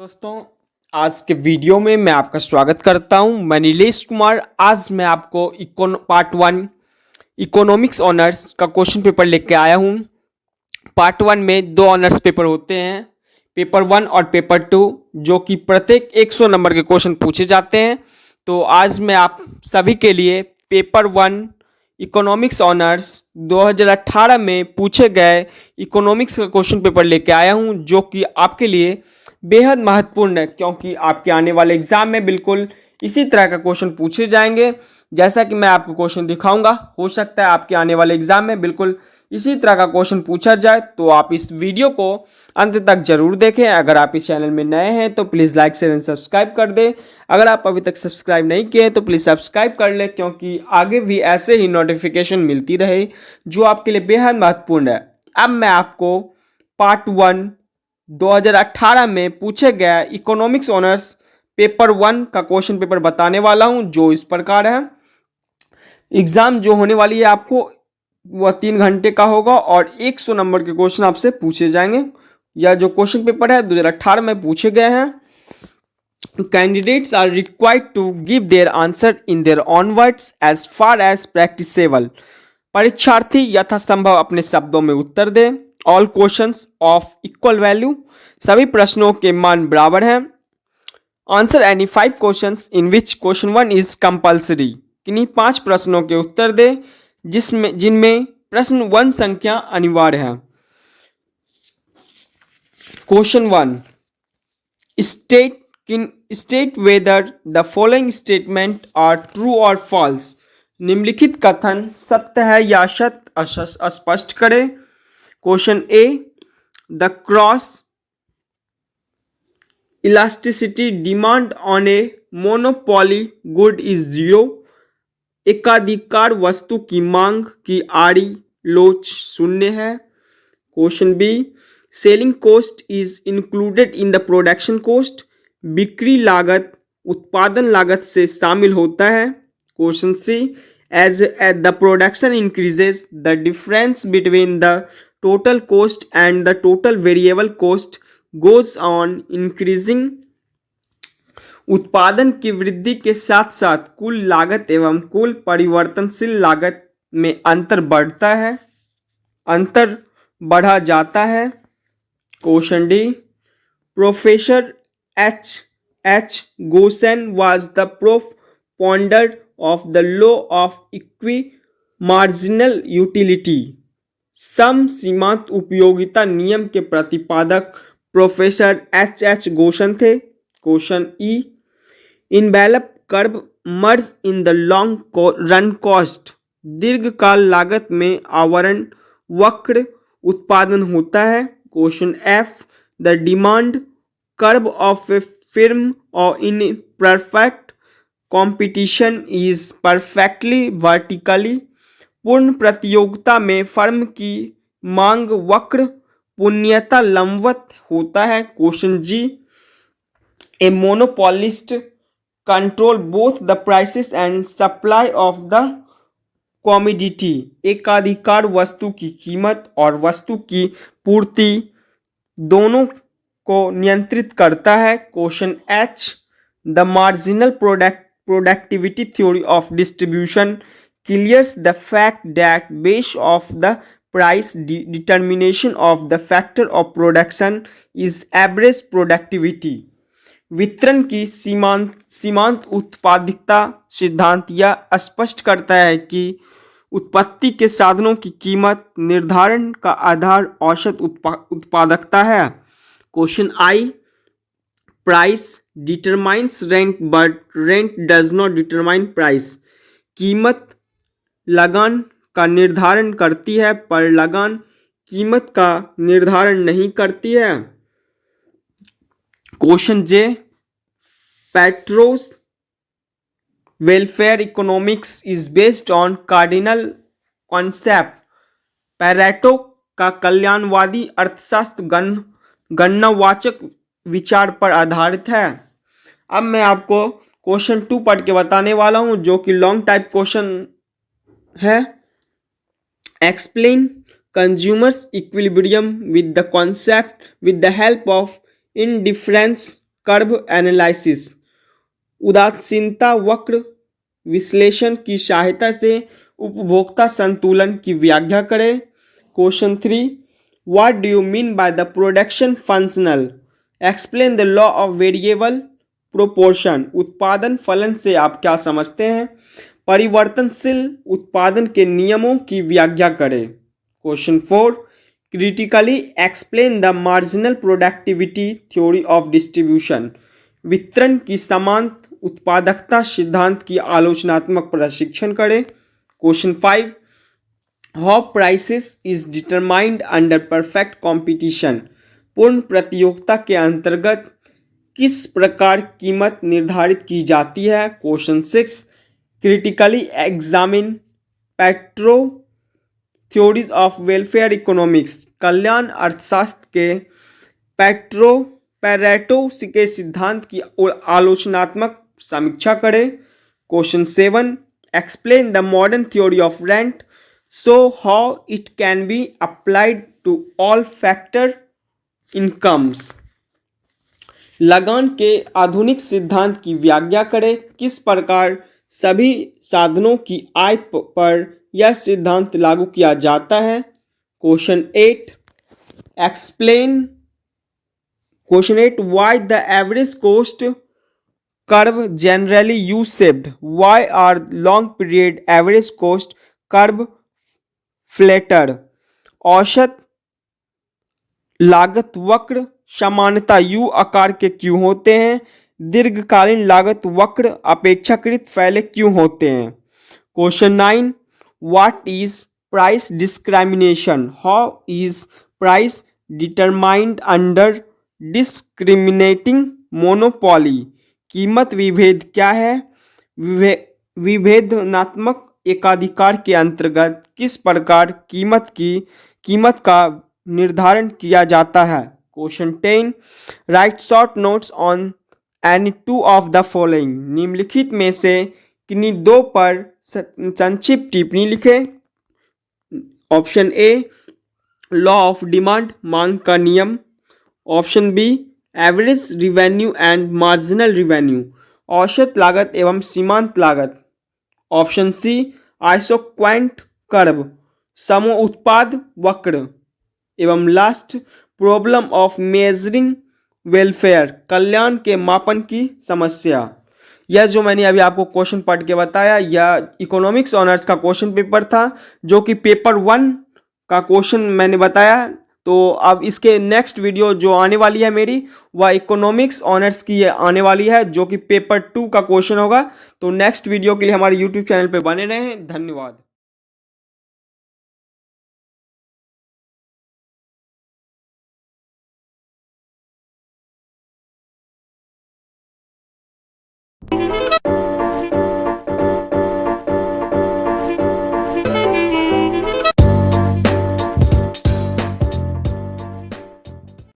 दोस्तों, आज के वीडियो में मैं आपका स्वागत करता हूं। मैं नीलेश कुमार। आज मैं आपको पार्ट वन इकोनॉमिक्स ऑनर्स का क्वेश्चन पेपर लेके आया हूं। पार्ट वन में दो ऑनर्स पेपर होते हैं, पेपर वन और पेपर टू, जो कि प्रत्येक 100 नंबर के क्वेश्चन पूछे जाते हैं। तो आज मैं आप सभी के लिए पेपर वन इकोनॉमिक्स ऑनर्स 2018 में पूछे गए इकोनॉमिक्स का क्वेश्चन पेपर लेके आया हूं, जो कि आपके लिए बेहद महत्वपूर्ण है, क्योंकि आपके आने वाले एग्जाम में बिल्कुल इसी तरह का क्वेश्चन पूछे जाएंगे। जैसा कि मैं आपको क्वेश्चन दिखाऊंगा, हो सकता है आपके आने वाले एग्जाम में बिल्कुल इसी तरह का क्वेश्चन पूछा जाए। तो आप इस वीडियो को अंत तक जरूर देखें। अगर आप इस चैनल में नए हैं तो please like share and subscribe कर दें। अगर आप अभी तक सब्सक्राइब नहीं किए तो प्लीज़ सब्सक्राइब कर लें, क्योंकि आगे भी ऐसे ही नोटिफिकेशन मिलती रहे जो आपके लिए बेहद महत्वपूर्ण है। अब मैं आपको पार्ट वन 2018 में पूछे गया इकोनॉमिक्स ऑनर्स पेपर वन का क्वेश्चन पेपर बताने वाला हूं, जो इस प्रकार है। एग्जाम जो होने वाली है आपको वह 3 घंटे का होगा और 100 नंबर के क्वेश्चन आपसे पूछे जाएंगे। यह जो क्वेश्चन पेपर है 2018 में पूछे गए हैं। Candidates are required to give their answer in their own words as far as practicable. परीक्षार्थी यथासंभव अपने शब्दों में उत्तर दे। All questions of equal value, सभी प्रश्नों के मान बराबर हैं। Answer any 5 questions in which question 1 is compulsory. किन्हीं 5 प्रश्नों के उत्तर दे जिनमें प्रश्न 1 संख्या अनिवार्य है। Question 1, state whether the following statement are true और फॉल्स। निम्नलिखित कथन सत्य है या सत्य स्पष्ट करें। Question A, the cross elasticity demand on a monopoly good is 0। एकाधिकार वस्तु की मांग की आड़ी लोच शून्य है। Question B, selling cost is included in the production cost. बिक्री लागत उत्पादन लागत से शामिल होता है। Question C, as the production increases the difference between the total cost and the total variable cost goes on increasing। उत्पादन की वृद्धि के साथ साथ कुल लागत एवं कुल परिवर्तनशील लागत में अंतर बढ़ा जाता है। Question D, professor H Gossen was the propounder of the law of equimarginal utility। सम सीमांत उपयोगिता नियम के प्रतिपादक प्रोफेसर एच गोसेन थे। Question E, envelope curve merge in the long run cost. दीर्घकाल लागत में आवरण वक्र उत्पादन होता है। Question F, the demand curve of a firm और in perfect competition is perfectly vertically. पूर्ण प्रतियोगिता में फर्म की मांग वक्र पूर्णतः लंबवत होता है। Question G, a monopolist control both the prices and supply of the commodity. एकाधिकार वस्तु की कीमत और वस्तु की पूर्ति दोनों को नियंत्रित करता है। Question H, the marginal productivity theory of distribution clears the fact that base of the price determination of the factor of production is average productivity। वितरण की सीमांत उत्पादकता सिद्धांत यह स्पष्ट करता है कि उत्पत्ति के साधनों की कीमत निर्धारण का आधार औसत उत्पादकता है। Question I, price determines rent but rent does not determine price. कीमत लगान का निर्धारण करती है पर लगान कीमत का निर्धारण नहीं करती है। Question J, Pareto's welfare economics is based on cardinal concept. Pareto का कल्याणवादी अर्थशास्त्र गणनावाचक विचार पर आधारित है। अब मैं आपको क्वेश्चन 2 पढ़ के बताने वाला हूं, जो कि लॉन्ग टाइप क्वेश्चन है। Explain consumers equilibrium with the concept with the help of indifference curve analysis, उदासीनता वक्र विश्लेषण की सहायता से उपभोक्ता संतुलन की व्याख्या करें। Question 3, what do you mean by the production functional, explain the law of variable proportion, उत्पादन फलन से आप क्या समझते हैं। परिवर्तनशील उत्पादन के नियमों की व्याख्या करें। Question 4, critically explain the marginal productivity theory of distribution, वितरण की समान उत्पादकता सिद्धांत की आलोचनात्मक प्रशिक्षण करें। Question 5, how prices is determined under perfect competition, पूर्ण प्रतियोगिता के अंतर्गत किस प्रकार कीमत निर्धारित की जाती है। क्वेश्चन 6, क्रिटिकली एग्जामिन पेट्रो थ्योरीज ऑफ वेलफेयर इकोनॉमिक्स, कल्याण अर्थशास्त्र के पैरेटो के सिद्धांत की आलोचनात्मक समीक्षा करें। Question 7, explain the modern theory of rent, so how it can be applied to all factor incomes, लगान के आधुनिक सिद्धांत की व्याख्या करें। किस प्रकार सभी साधनों की आय पर यह सिद्धांत लागू किया जाता है। Question 8, explain question 8, why the average cost curve generally U shaped, why are long period average cost curve flatter, औसत लागत वक्र सामान्यतः यू आकार के क्यों होते हैं, दीर्घकालीन लागत वक्र अपेक्षाकृत फैले क्यों होते हैं। Question 9, what is price discrimination, how is price determined under discriminating monopoly, कीमत विभेद क्या है, विभेदनात्मक एकाधिकार के अंतर्गत किस प्रकार कीमत का निर्धारण किया जाता है। Question 10, write short notes on any two of the following, निम्नलिखित में से किन्हीं दो पर संक्षिप्त टिप्पणी लिखें। Option A, law of demand, मांग का नियम। Option B, average revenue and marginal revenue, औसत लागत एवं सीमांत लागत। ऑप्शन सी, आइसोक्वांट कर्व, समूह उत्पाद वक्र। एवं last, problem of measuring welfare, कल्याण के मापन की समस्या। यह जो मैंने अभी आपको क्वेश्चन पढ़ के बताया, यह इकोनॉमिक्स ऑनर्स का क्वेश्चन पेपर था, जो कि पेपर 1 का क्वेश्चन मैंने बताया। तो अब इसके नेक्स्ट वीडियो जो आने वाली है मेरी, वह इकोनॉमिक्स ऑनर्स की आने वाली है, जो कि पेपर 2 का क्वेश्चन होगा। तो नेक्स्ट वीडियो के लिए हमारे यूट्यूब चैनल पर बने रहें। धन्यवाद।